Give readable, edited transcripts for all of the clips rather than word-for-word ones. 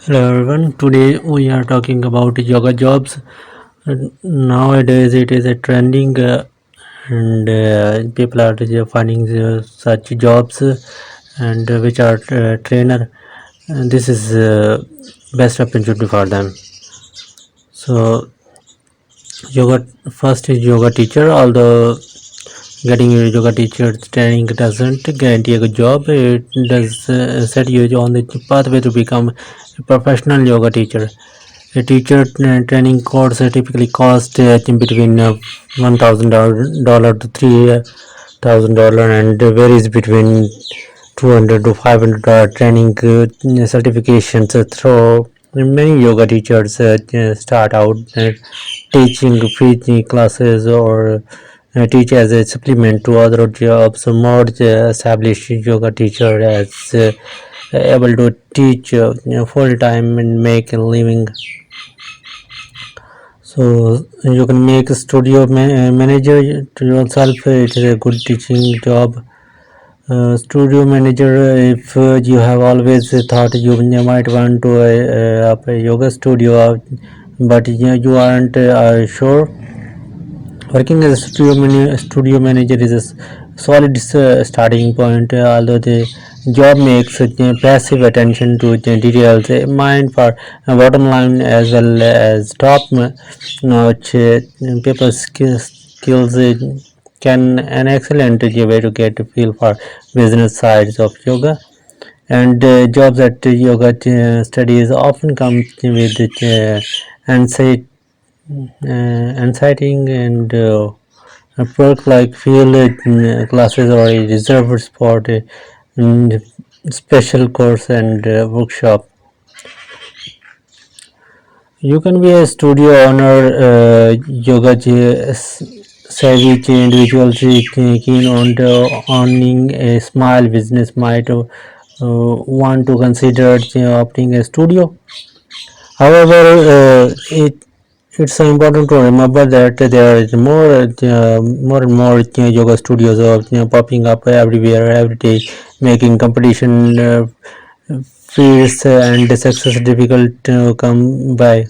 Hello everyone. Today we are talking about yoga jobs. Nowadays it is a trending and people are finding such jobs and which are trainer. And this is best opportunity for them. So yoga first is yoga teacher. Although getting a yoga teacher training doesn't guarantee a good job, it does set you on the pathway to become a professional yoga teacher. A teacher training course typically costs between $1,000 to $3,000 and varies between 200 to $500 training certifications. Through many yoga teachers start out teaching free classes or teach as a supplement to other jobs. More established yoga teacher is able to teach full time and make a living. So you can make a studio manager to yourself. It is a good teaching job. Studio manager, if you have always thought you might want to up a yoga studio, but you aren't sure. Working as a studio manager is a solid starting point, although the job makes passive attention to details, mind for bottom line as well as top notch paper skills can an excellent way to get a feel for business sides of yoga. And jobs at yoga studies often come with anxiety exciting and perk like field classes or a reserved spot, mm, special course and workshop. You can be a studio owner, yoga savvy individuals keen on owning a small business might want to consider opting a studio. However, it's important to remember that there is more and more yoga studios are popping up everywhere every day, making competition fierce and success difficult to come by.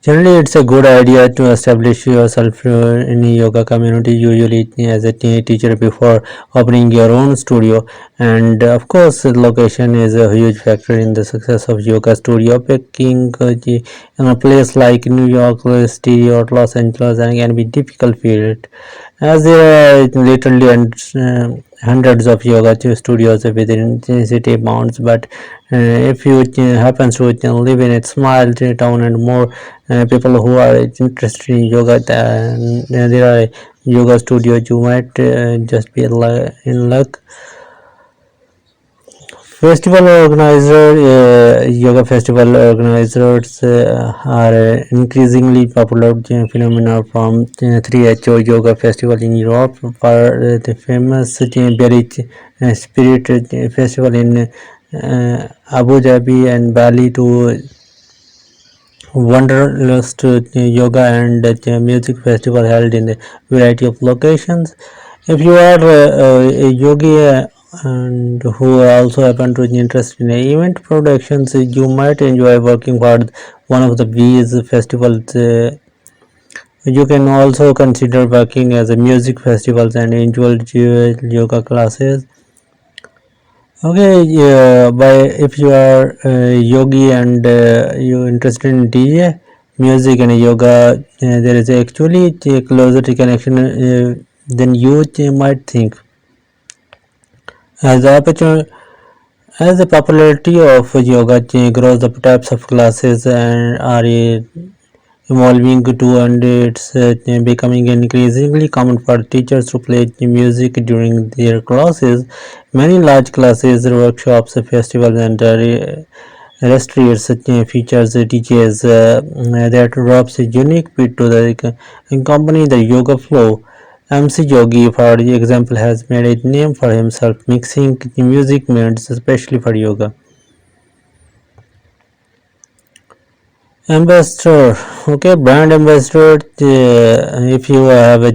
Generally, it's a good idea to establish yourself in a yoga community, usually as a teacher before opening your own studio. And of course, location is a huge factor in the success of yoga studio. Picking in a place like New York City or Los Angeles and can be difficult field, as there are literally hundreds of yoga studios within city bounds. But if you happens to live in a small town and more people who are interested in yoga, then there are yoga studios, you might just be in luck. Festival organizer, yoga festival organizers are increasingly popular phenomena from 3HO Yoga Festival in Europe for the famous Berich Spirit Festival in Abu Dhabi and Bali to Wanderlust Yoga and Music Festival held in a variety of locations. If you are a yogi and who also happen to be interested in event productions, you might enjoy working for one of these festivals. You can also consider working as a music festivals and enjoy yoga classes. Okay, yeah, by if you are a yogi and you interested in DJ, music and yoga, there is actually a closer connection than you might think. As the opportunity, as the popularity of yoga grows, the types of classes and are evolving too, and it's becoming increasingly common for teachers to play music during their classes. Many large classes, workshops, festivals, and retreats features DJs that drops a unique beat to the accompany the yoga flow. MC Yogi, for example, has made a name for himself mixing music means especially for yoga. Ambassador, okay, brand ambassador. If you have a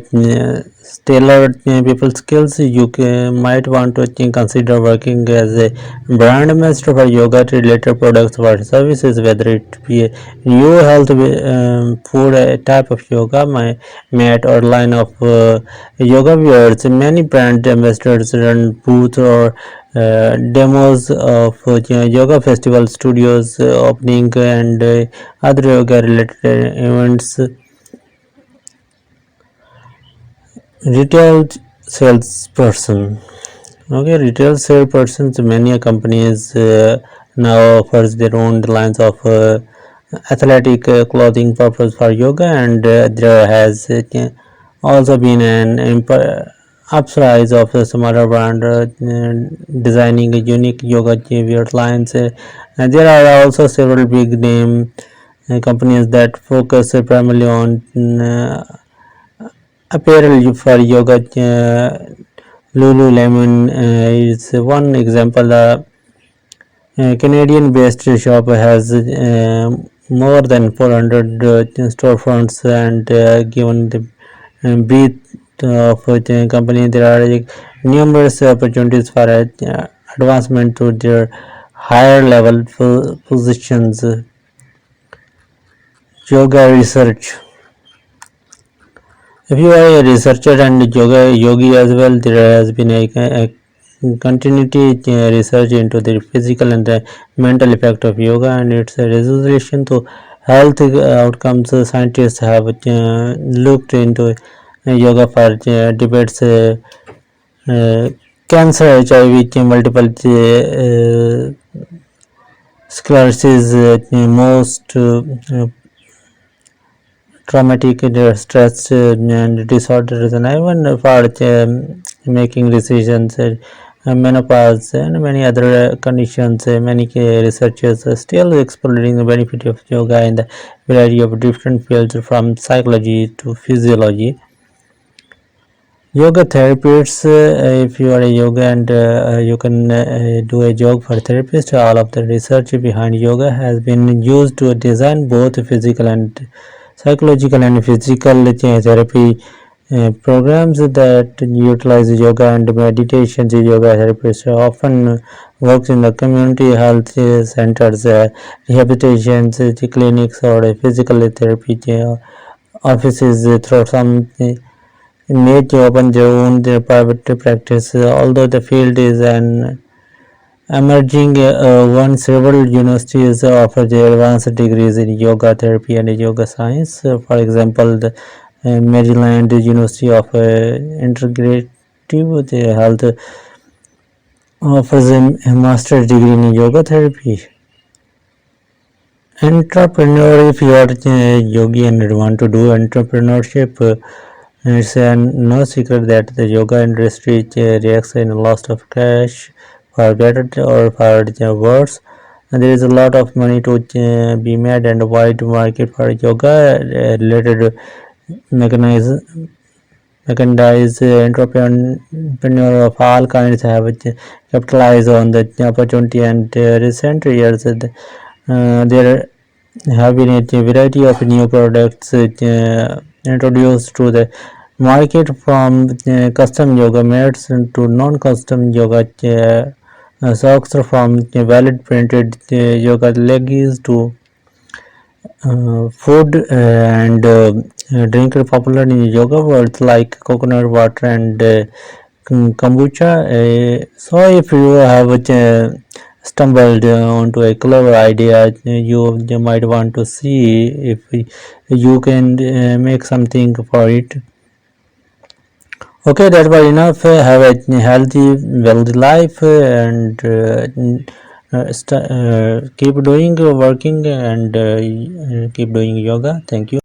stellar people skills, you might want to consider working as a brand ambassador for yoga related products or services, whether it be a new health food type of yoga mat or line of yoga wears. Many brand ambassadors run booths or demos of yoga festival studios opening and other yoga related events. Retail salesperson. Okay, retail salespersons. Many companies now offers their own lines of athletic clothing purpose for yoga, and there has also been an uprise of some other brand designing a unique yoga wear lines. And there are also several big name companies that focus primarily on apparel for yoga. Lululemon is one example. A Canadian-based shop has more than 400 storefronts, and given the breadth of the company, there are numerous opportunities for advancement to their higher level positions. Yoga research. If you are a researcher and yogi as well, there has been a continuity research into the physical and the mental effect of yoga and its resolution to health outcomes. Scientists have looked into yoga for debates, uh, cancer, HIV, multiple sclerosis, most traumatic stress and disorders, and even for making decisions, menopause, and many other conditions. Many researchers are still exploring the benefit of yoga in the variety of different fields, from psychology to physiology. Yoga therapists, if you are a yoga and you can do a job for therapist, all of the research behind yoga has been used to design both physical and psychological and physical therapy programs that utilize yoga and meditation. The yoga therapists often works in the community health centers, rehabilitation clinics, or physical therapy offices. Through some may open their own private practice. Although the field is an emerging one, several universities offer the advanced degrees in yoga therapy and yoga science. For example, the Maryland University of Integrative Health offers a master's degree in yoga therapy. Entrepreneur, if you are a yogi and want to do entrepreneurship, it's no secret that the yoga industry reacts in a loss of cash for better or for worse. And there is a lot of money to be made, and a wide market for yoga related mechanism. Mechanized entrepreneur of all kinds have capitalized on the opportunity, and recent years there have been a variety of new products introduced to the market, from custom yoga mats to non-custom yoga socks, from valid printed yoga leggings to food and drink popular in yoga world like coconut water and kombucha. So if you have stumbled onto a clever idea, you might want to see if you can make something for it. Okay, that was enough. Have a healthy, wealthy life, and keep doing working, and keep doing yoga. Thank you.